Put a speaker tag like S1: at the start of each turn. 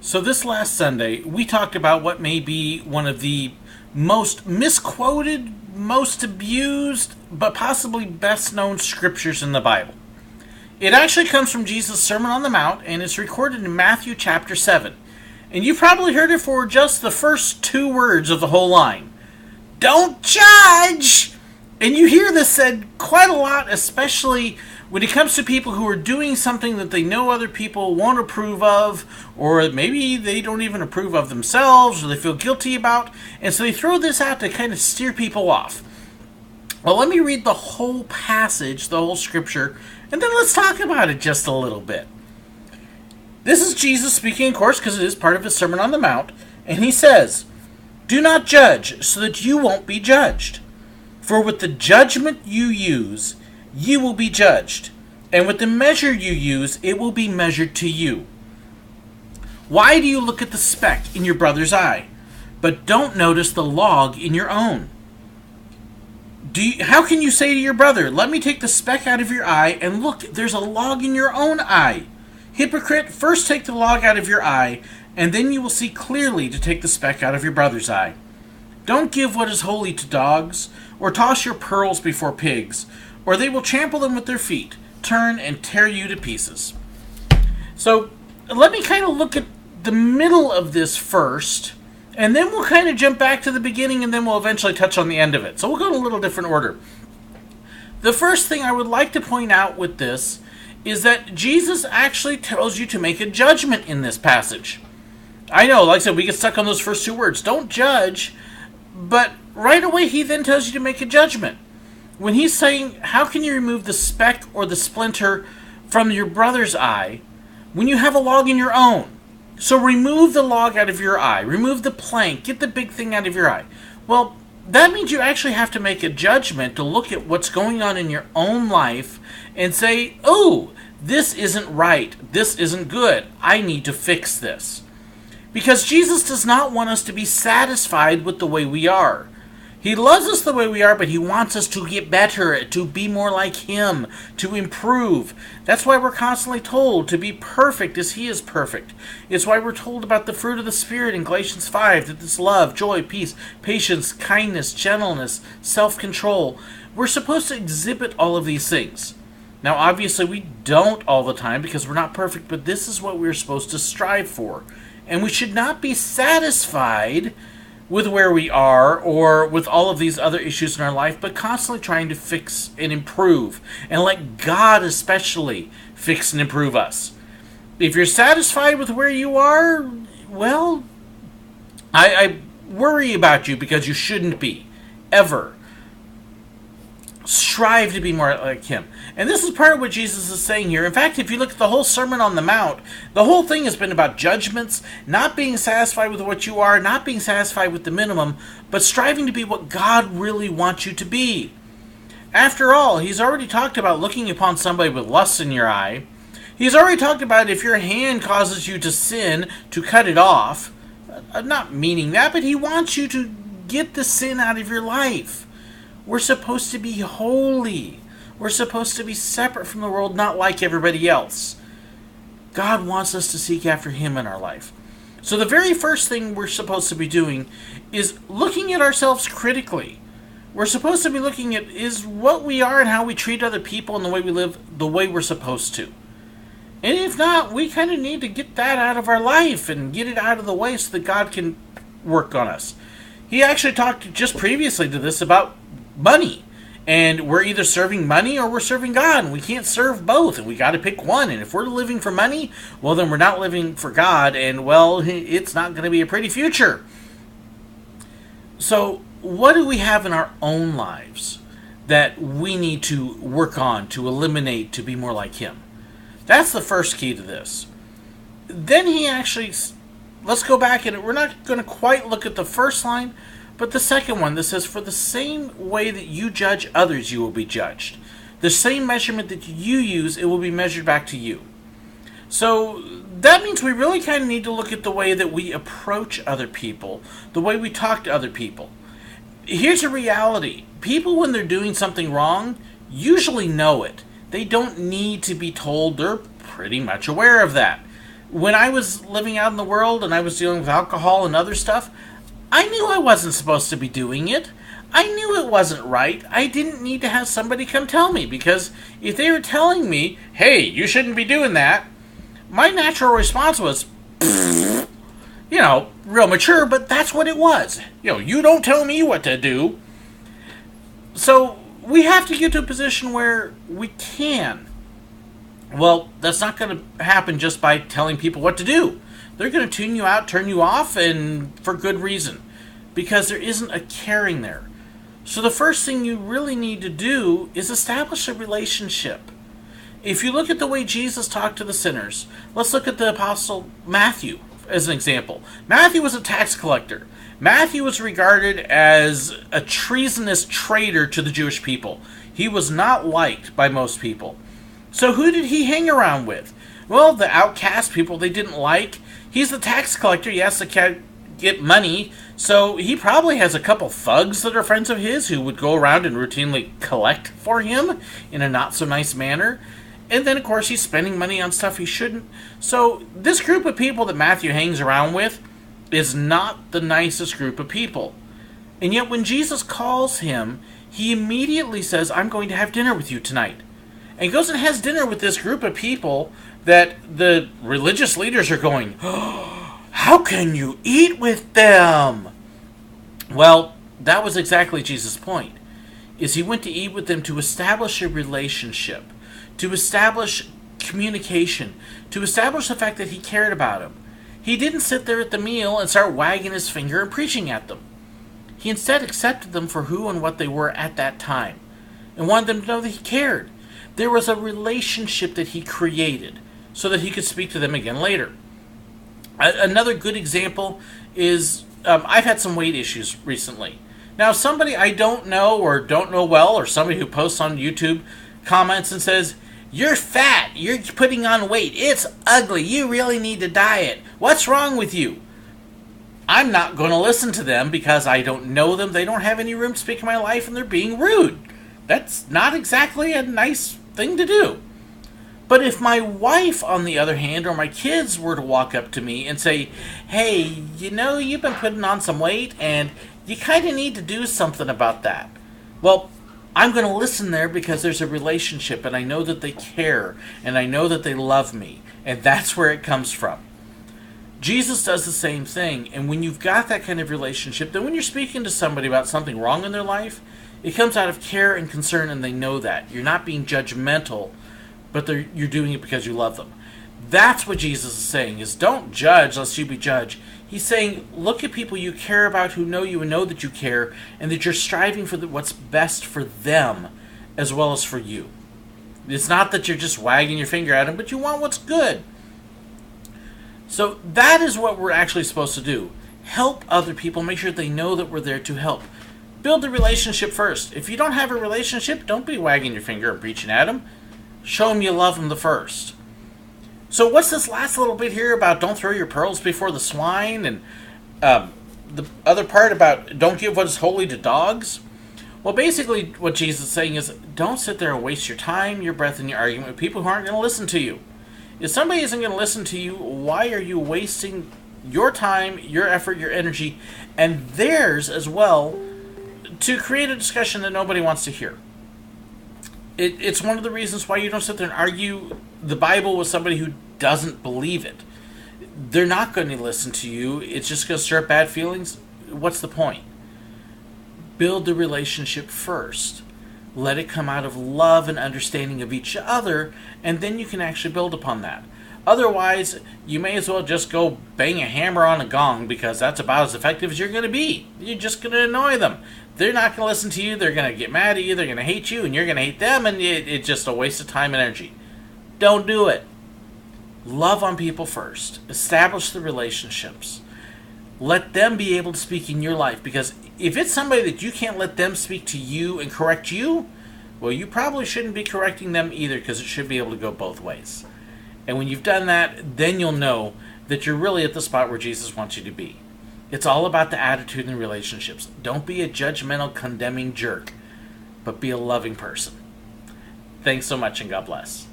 S1: So this last Sunday, we talked about what may be one of the most misquoted, most abused, but possibly best known scriptures in the Bible. It actually comes from Jesus' Sermon on the Mount, and it's recorded in Matthew chapter 7. And you've probably heard it for just the first two words of the whole line. Don't judge! And you hear this said quite a lot, especially when it comes to people who are doing something that they know other people won't approve of, or maybe they don't even approve of themselves, or they feel guilty about, and so they throw this out to kind of steer people off. Well, let me read the whole passage, the whole scripture, and then let's talk about it just a little bit. This is Jesus speaking, of course, because it is part of his Sermon on the Mount, and he says, "Do not judge, so that you won't be judged. For with the judgment you use, you will be judged, and with the measure you use, it will be measured to you. Why do you look at the speck in your brother's eye, but don't notice the log in your own? How can you say to your brother, 'Let me take the speck out of your eye,' and look, there's a log in your own eye? Hypocrite, first take the log out of your eye, and then you will see clearly to take the speck out of your brother's eye. Don't give what is holy to dogs, or toss your pearls before pigs, or they will trample them with their feet, turn and tear you to pieces." So let me kind of look at the middle of this first, and then we'll kind of jump back to the beginning, and then we'll eventually touch on the end of it. So we'll go in a little different order. The first thing I would like to point out with this is that Jesus actually tells you to make a judgment in this passage. I know, like I said, we get stuck on those first two words. Don't judge, but right away he then tells you to make a judgment. When he's saying, how can you remove the speck or the splinter from your brother's eye when you have a log in your own? So remove the log out of your eye. Remove the plank. Get the big thing out of your eye. Well, that means you actually have to make a judgment to look at what's going on in your own life and say, oh, this isn't right. This isn't good. I need to fix this. Because Jesus does not want us to be satisfied with the way we are. He loves us the way we are, but he wants us to get better, to be more like him, to improve. That's why we're constantly told to be perfect as he is perfect. It's why we're told about the fruit of the Spirit in Galatians 5, that it's love, joy, peace, patience, kindness, gentleness, self-control. We're supposed to exhibit all of these things. Now, obviously, we don't all the time because we're not perfect, but this is what we're supposed to strive for. And we should not be satisfied with where we are or with all of these other issues in our life, but constantly trying to fix and improve, and let God especially fix and improve us. If you're satisfied with where you are, well, I worry about you, because you shouldn't be, ever. Strive to be more like him. And this is part of what Jesus is saying here. In fact, if you look at the whole Sermon on the Mount, the whole thing has been about judgments, not being satisfied with what you are, not being satisfied with the minimum, but striving to be what God really wants you to be. After all, he's already talked about looking upon somebody with lust in your eye. He's already talked about if your hand causes you to sin, to cut it off. Not meaning that, but he wants you to get the sin out of your life. We're supposed to be holy. We're supposed to be separate from the world, not like everybody else. God wants us to seek after him in our life. So the very first thing we're supposed to be doing is looking at ourselves critically. We're supposed to be looking at, is what we are and how we treat other people and the way we live the way we're supposed to? And if not, we kind of need to get that out of our life and get it out of the way so that God can work on us. He actually talked just previously to this about money, and we're either serving money or we're serving God, and we can't serve both, and we got to pick one. And if we're living for money, well, then we're not living for God, and well, it's not going to be a pretty future. So what do we have in our own lives that we need to work on, to eliminate, to be more like him? That's the first key to this. Then he actually, let's go back, and we're not going to quite look at the first line, but the second one that says, for the same way that you judge others, you will be judged. The same measurement that you use, it will be measured back to you. So that means we really kind of need to look at the way that we approach other people, the way we talk to other people. Here's a reality. People, when they're doing something wrong, usually know it. They don't need to be told. They're pretty much aware of that. When I was living out in the world and I was dealing with alcohol and other stuff, I knew I wasn't supposed to be doing it. I knew it wasn't right. I didn't need to have somebody come tell me, because if they were telling me, hey, you shouldn't be doing that, my natural response was, real mature, but that's what it was. You don't tell me what to do. So we have to get to a position where we can. Well, that's not going to happen just by telling people what to do. They're going to tune you out, turn you off, and for good reason, because there isn't a caring there. So the first thing you really need to do is establish a relationship. If you look at the way Jesus talked to the sinners, let's look at the Apostle Matthew as an example. Matthew was a tax collector. Matthew was regarded as a treasonous traitor to the Jewish people. He was not liked by most people. So who did he hang around with? Well, the outcast people they didn't like. He's the tax collector. He has to get money. So he probably has a couple thugs that are friends of his who would go around and routinely collect for him in a not so nice manner. And then, of course, he's spending money on stuff he shouldn't. So this group of people that Matthew hangs around with is not the nicest group of people. And yet when Jesus calls him, he immediately says, I'm going to have dinner with you tonight. And he goes and has dinner with this group of people that the religious leaders are going, oh, how can you eat with them? Well, that was exactly Jesus' point, is he went to eat with them to establish a relationship, to establish communication, to establish the fact that he cared about them. He didn't sit there at the meal and start wagging his finger and preaching at them. He instead accepted them for who and what they were at that time and wanted them to know that he cared. There was a relationship that he created so that he could speak to them again later. Another good example is I've had some weight issues recently. Now, somebody I don't know or don't know well, or somebody who posts on YouTube comments and says, you're fat, you're putting on weight, it's ugly, you really need to diet, what's wrong with you? I'm not going to listen to them because I don't know them, they don't have any room to speak in my life, and they're being rude. That's not exactly a nice thing to do. But if my wife, on the other hand, or my kids were to walk up to me and say, hey, you've been putting on some weight and you kind of need to do something about that. Well, I'm going to listen there because there's a relationship and I know that they care and I know that they love me, and that's where it comes from. Jesus does the same thing, and when you've got that kind of relationship, then when you're speaking to somebody about something wrong in their life, it comes out of care and concern, and they know that. You're not being judgmental, but you're doing it because you love them. That's what Jesus is saying, is don't judge lest you be judged. He's saying, look at people you care about who know you and know that you care, and that you're striving for what's best for them as well as for you. It's not that you're just wagging your finger at them, but you want what's good. So that is what we're actually supposed to do. Help other people, make sure they know that we're there to help. Build a relationship first. If you don't have a relationship, don't be wagging your finger and preaching at them. Show them you love them the first. So what's this last little bit here about don't throw your pearls before the swine, and the other part about don't give what is holy to dogs? Well, basically what Jesus is saying is don't sit there and waste your time, your breath, and your argument with people who aren't going to listen to you. If somebody isn't going to listen to you, why are you wasting your time, your effort, your energy, and theirs as well to create a discussion that nobody wants to hear? It's one of the reasons why you don't sit there and argue the Bible with somebody who doesn't believe it. They're not going to listen to you. It's just going to stir up bad feelings. What's the point? Build the relationship first. Let it come out of love and understanding of each other, and then you can actually build upon that. Otherwise, you may as well just go bang a hammer on a gong, because that's about as effective as you're going to be. You're just going to annoy them. They're not going to listen to you. They're going to get mad at you. They're going to hate you, and you're going to hate them, and it's just a waste of time and energy. Don't do it. Love on people first. Establish the relationships. Let them be able to speak in your life, because if it's somebody that you can't let them speak to you and correct you, well, you probably shouldn't be correcting them either, because it should be able to go both ways. And when you've done that, then you'll know that you're really at the spot where Jesus wants you to be. It's all about the attitude and relationships. Don't be a judgmental, condemning jerk, but be a loving person. Thanks so much, and God bless.